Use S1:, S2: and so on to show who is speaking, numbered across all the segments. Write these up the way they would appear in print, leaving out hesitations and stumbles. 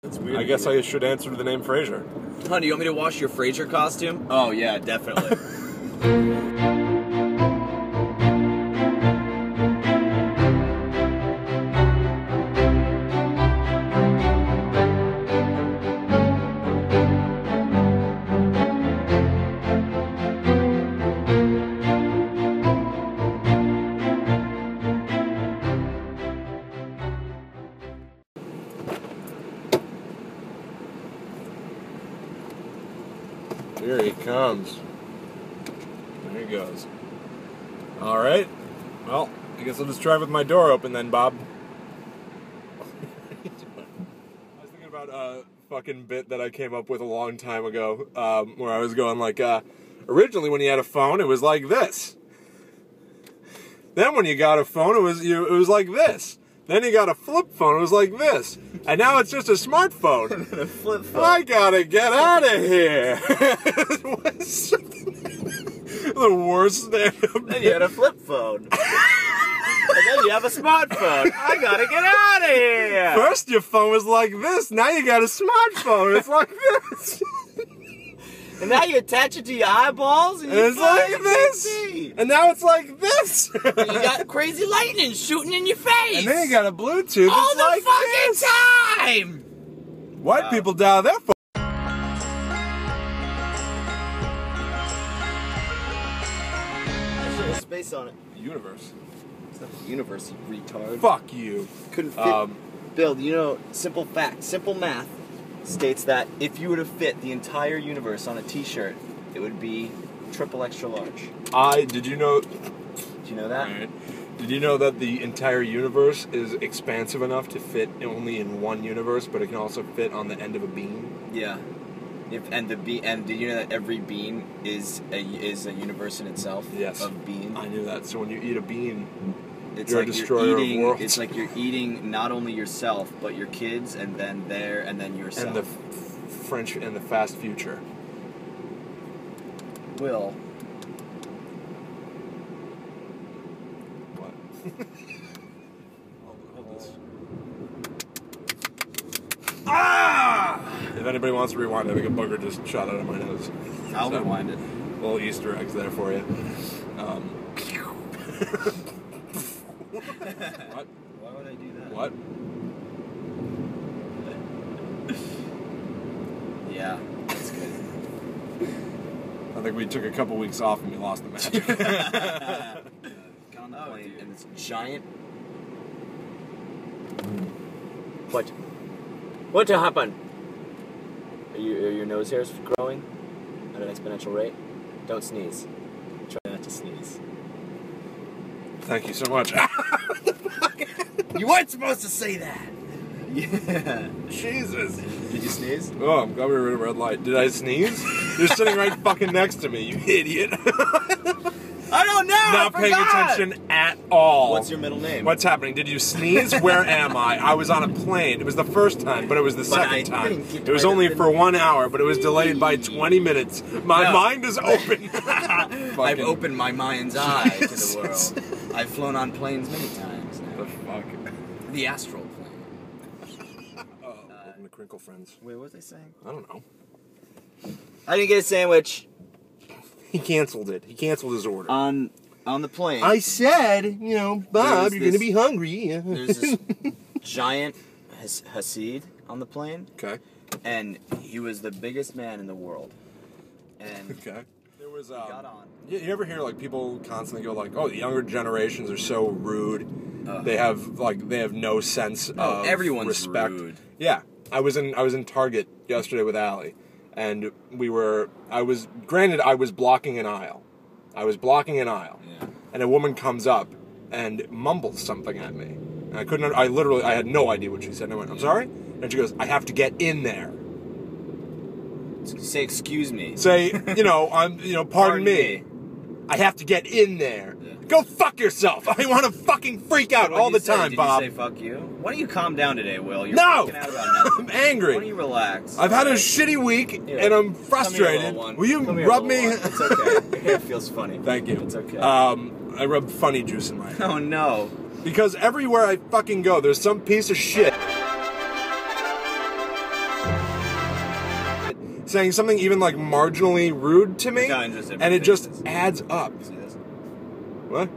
S1: That's weird.
S2: I guess I should answer to the name Frasier.
S1: Honey, you want me to wash your Frasier costume? Oh, yeah, definitely.
S2: Here he comes. There he goes. Alright. Well, I guess I'll just drive with my door open then, Bob. I was thinking about a fucking bit that I came up with a long time ago, where I was going like, originally when you had a phone, it was like this. Then when you got a phone, it was like this. Then you got a flip phone, it was like this. And now it's just a smartphone.
S1: A flip phone.
S2: I gotta get out of here. The worst stand-up.
S1: Then you had a flip phone. And then you have a smartphone. I gotta get out of here.
S2: First your phone was like this, now you got a smartphone. It's like this.
S1: And now you attach it to your eyeballs and
S2: it's like this.
S1: see.
S2: And now it's like this.
S1: And you got crazy lightning shooting in your face.
S2: And then you got a Bluetooth.
S1: all
S2: it's
S1: the
S2: like
S1: fucking
S2: this.
S1: time.
S2: White people dial their phone.
S1: Actually, there's space on it.
S2: Universe.
S1: It's not the universe, you retard.
S2: Fuck you.
S1: Couldn't fit. Bill, you know, simple fact, simple math states that if you were to fit the entire universe on a t-shirt, it would be triple extra large.
S2: Did you know?
S1: Did you know that?
S2: Right. Did you know that the entire universe is expansive enough to fit only in one universe, but it can also fit on the end of a bean?
S1: Yeah. And did you know that every bean is a universe in itself?
S2: Yes.
S1: Of beans.
S2: I knew that. So when you eat a bean,
S1: it's
S2: you're
S1: like
S2: a destroyer
S1: you're eating,
S2: of worlds.
S1: It's like you're eating not only yourself, but your kids, and then yourself.
S2: And the French and the fast future.
S1: Will.
S2: What? Hold this. Ah! If anybody wants to rewind it, I think a bugger just shot out of my nose.
S1: I'll rewind it.
S2: Little Easter eggs there for you. What?
S1: Why would I do that?
S2: What?
S1: Yeah, that's good.
S2: I think we took a couple weeks off and we lost the magic.
S1: Got on the plane and it's giant. What happened? Are your nose hairs growing at an exponential rate? Don't sneeze. Try not to sneeze.
S2: Thank you so much.
S1: You weren't supposed to say that. Yeah.
S2: Jesus.
S1: Did you sneeze?
S2: Oh, I'm glad we were at a red light. Did I sneeze? You're sitting right fucking next to me, you idiot.
S1: I don't know.
S2: Not paying attention at all.
S1: What's your middle name?
S2: What's happening? Did you sneeze? Where am I? I was on a plane. It was the first time, but it was the second time. It was only for 1 hour, but it was delayed by 20 minutes. My mind is open.
S1: I've opened my mind's eye to the world. I've flown on planes many times now.
S2: The fuck?
S1: The astral plane.
S2: Welcome to Crinkle Friends.
S1: Wait, what was I saying?
S2: I don't know.
S1: I didn't get a sandwich.
S2: He canceled it. He canceled his order.
S1: On the plane.
S2: I said, you know, Bob, you're going to be hungry.
S1: There's this giant Hasid on the plane.
S2: Okay.
S1: And he was the biggest man in the world. And
S2: okay. There was
S1: he got on.
S2: You ever hear like people constantly go like, "Oh, the younger generations are so rude. They have no sense of
S1: everyone's
S2: respect."
S1: rude.
S2: Yeah. I was in Target yesterday with Allie, and I was blocking an aisle.
S1: Yeah.
S2: And a woman comes up and mumbles something at me. And I had no idea what she said. And I went, "I'm sorry?" And she goes, "I have to get in there."
S1: Say, excuse me.
S2: Say, pardon me. I have to get in there. Yeah. Go fuck yourself. I want to fucking freak out all the time, Bob.
S1: Did you say fuck you? Why don't you calm down today, Will? You're
S2: no!
S1: freaking out about nothing.
S2: I'm angry.
S1: Why don't you relax?
S2: I've had a shitty week, and I'm frustrated. Will you rub me?
S1: It's okay. Your hair feels funny.
S2: Thank you.
S1: It's okay.
S2: I rubbed funny juice in my hair.
S1: Oh, no.
S2: Because everywhere I fucking go, there's some piece of shit saying something even like marginally rude to me, and it just adds up.
S1: See this?
S2: What?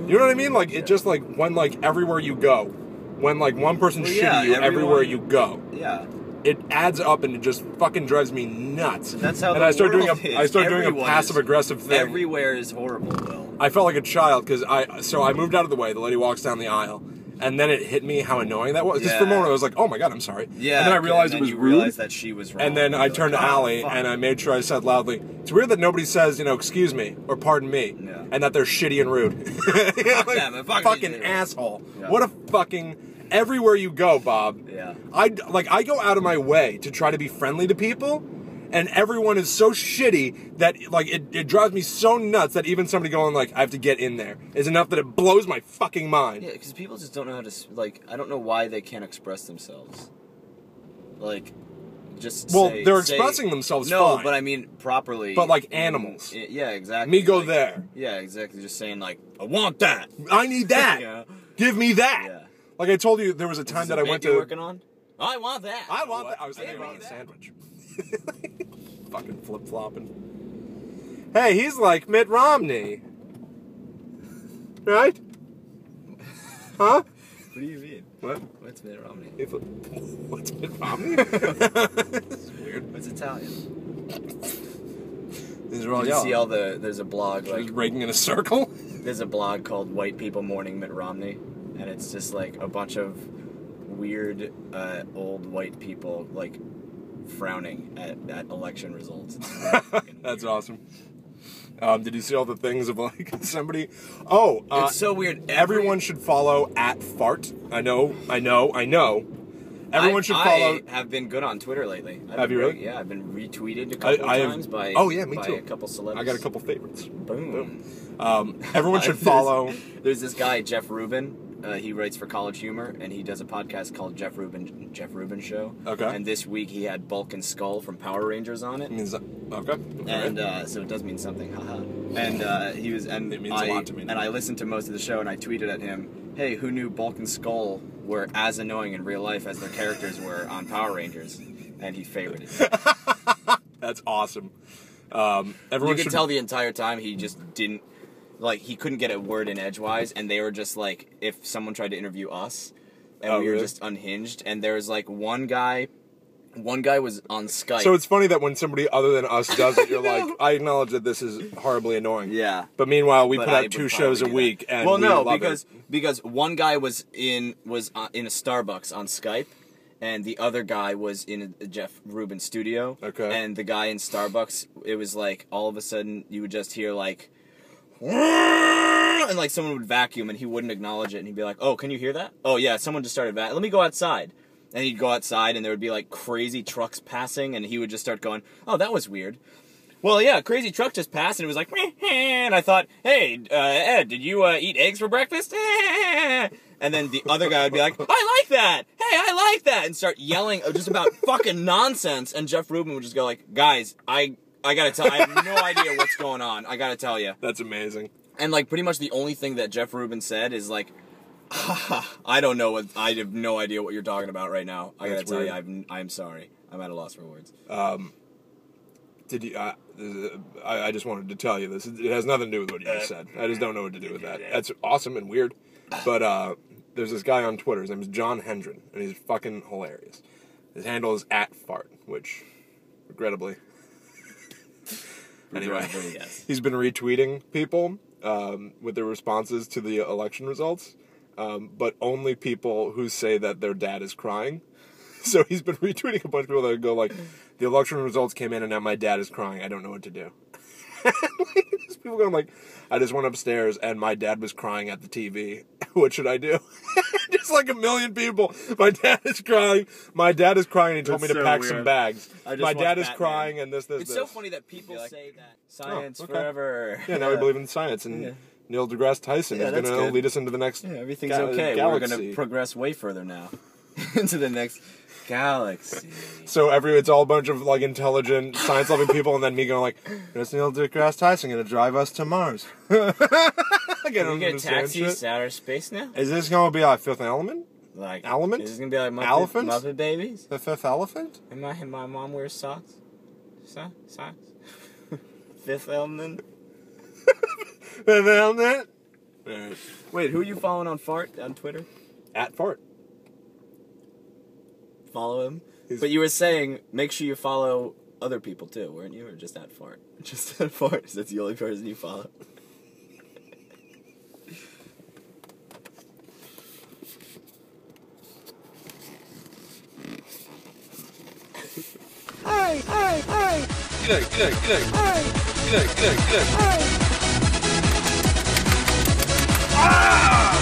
S2: You know what I mean? Like, it just, like, when, like, everywhere you go, when, like, one person shitty you everywhere you go.
S1: Yeah.
S2: It adds up and it just fucking drives me nuts.
S1: That's how
S2: and
S1: I
S2: start doing
S1: is.
S2: I start doing a passive-aggressive thing.
S1: Everywhere is horrible, Will.
S2: I felt like a child, because I moved out of the way, the lady walks down the aisle, and then it hit me how annoying that was. Because for a moment I was like, oh my god, I'm sorry.
S1: Yeah.
S2: And then I realized it was rude.
S1: Realized that she was wrong.
S2: And then I turned to Allie, and I made sure I said loudly, it's weird that nobody says, you know, excuse me, or pardon me, and that they're shitty and rude.
S1: Fuck
S2: fucking asshole. Yeah. What a fucking... Everywhere you go, Bob.
S1: Yeah.
S2: I go out of my way to try to be friendly to people, and everyone is so shitty that, like, it drives me so nuts that even somebody going, like, I have to get in there is enough that it blows my fucking mind.
S1: Yeah, because people just don't know how to, like, I don't know why they can't express themselves. Like, just
S2: they're expressing themselves fine.
S1: No, but I mean properly.
S2: But like animals.
S1: Yeah, exactly.
S2: Me go
S1: like,
S2: there.
S1: Yeah, exactly. Just saying, like, I want that.
S2: I need that.
S1: Yeah.
S2: Give me that.
S1: Yeah.
S2: Like I told you, there was a time that I went to...
S1: working on? I want that.
S2: I want that. I was thinking about a sandwich. Fucking flip-flopping. Hey, he's like Mitt Romney. Right? Huh?
S1: What do you mean?
S2: What?
S1: What's Mitt Romney?
S2: What's Mitt Romney? It's weird.
S1: What's Italian?
S2: These are all
S1: Did you see all the... There's a blog, like...
S2: raking in a circle?
S1: There's a blog called White People Mourning Mitt Romney. And it's just, like, a bunch of weird, old white people, like, frowning at election results. It's really fucking
S2: That's
S1: weird.
S2: awesome. Did you see all the things of, like, somebody... Oh,
S1: it's so weird.
S2: Everyone should follow @fart. I know. Everyone should follow...
S1: I have been good on Twitter lately.
S2: Have you really?
S1: Yeah, I've been retweeted a couple times by...
S2: Oh, yeah, me too.
S1: By a couple celebrities.
S2: I got a couple favorites.
S1: Boom.
S2: Everyone should follow...
S1: There's this guy, Jeff Rubin. He writes for College Humor, and he does a podcast called Jeff Rubin Show.
S2: Okay.
S1: And this week he had Bulk and Skull from Power Rangers on it.
S2: Okay.
S1: And so it does mean something, haha. And he was, and
S2: it means a lot to me.
S1: And I listened to most of the show, and I tweeted at him, "Hey, who knew Bulk and Skull were as annoying in real life as their characters were on Power Rangers?" And he favorited it.
S2: That's awesome.
S1: You could tell the entire time he just didn't. Like, he couldn't get a word in edgewise, and they were just, like, if someone tried to interview us, and we were just unhinged, and there was, like, one guy was on Skype.
S2: So it's funny that when somebody other than us does it, you're like, I acknowledge that this is horribly annoying.
S1: Yeah.
S2: But meanwhile, we put out 2 shows a week, and we love it.
S1: Because one guy was in a Starbucks on Skype, and the other guy was in a Jeff Rubin studio.
S2: Okay.
S1: And the guy in Starbucks, it was, like, all of a sudden, you would just hear, like... And like someone would vacuum and he wouldn't acknowledge it and he'd be like, oh, can you hear that? Oh yeah, someone just started let me go outside. And he'd go outside and there would be like crazy trucks passing and he would just start going, oh, that was weird. Well, yeah, a crazy truck just passed and it was like, and I thought, hey, Ed, did you eat eggs for breakfast? And then the other guy would be like, I like that! Hey, I like that! And start yelling just about fucking nonsense. And Jeff Rubin would just go like, guys, I gotta tell I have no idea what's going on. I gotta tell you.
S2: That's amazing.
S1: And, like, pretty much the only thing that Jeff Rubin said is, like, I don't know what... I have no idea what you're talking about right now. I gotta tell you, I'm sorry. I'm at a loss for words.
S2: Did you... I just wanted to tell you this. It has nothing to do with what you just said. I just don't know what to do with that. That's awesome and weird. But, there's this guy on Twitter. His name is John Hendren, and he's fucking hilarious. His handle is @fart, which, regrettably... Anyway, he's been retweeting people with their responses to the election results, but only people who say that their dad is crying. So he's been retweeting a bunch of people that go like, the election results came in and now my dad is crying. I don't know what to do. There's people going like, I just went upstairs and my dad was crying at the TV. What should I do? Just like a million people. My dad is crying. My dad is crying and he told me to pack some bags. My dad is crying and this.
S1: It's so funny that people say that science forever.
S2: Yeah, now we believe in science and Neil deGrasse Tyson is going to lead us into the next
S1: everything's okay.
S2: galaxy.
S1: We're going to progress way further now. Into the next galaxy.
S2: So it's all a bunch of like intelligent, science-loving people, and then me going like, "There's Neil deGrasse Tyson going to drive us to Mars."
S1: Can we get taxis to outer space now?
S2: Is this going to be our Fifth Element?
S1: Like
S2: Element?
S1: Is this gonna be like Muppet,
S2: Elephant?
S1: Muppet Babies?
S2: The fifth elephant?
S1: And my mom wears socks. Socks. Fifth Element.
S2: Fifth element?
S1: Wait, who are you following on Fart on Twitter?
S2: At Fart.
S1: Follow him. But you were saying make sure you follow other people too, weren't you? Or just at Fart? Just at Fart. That's the only person you follow.
S2: Hey! G'day! Hey! G'day! Ah!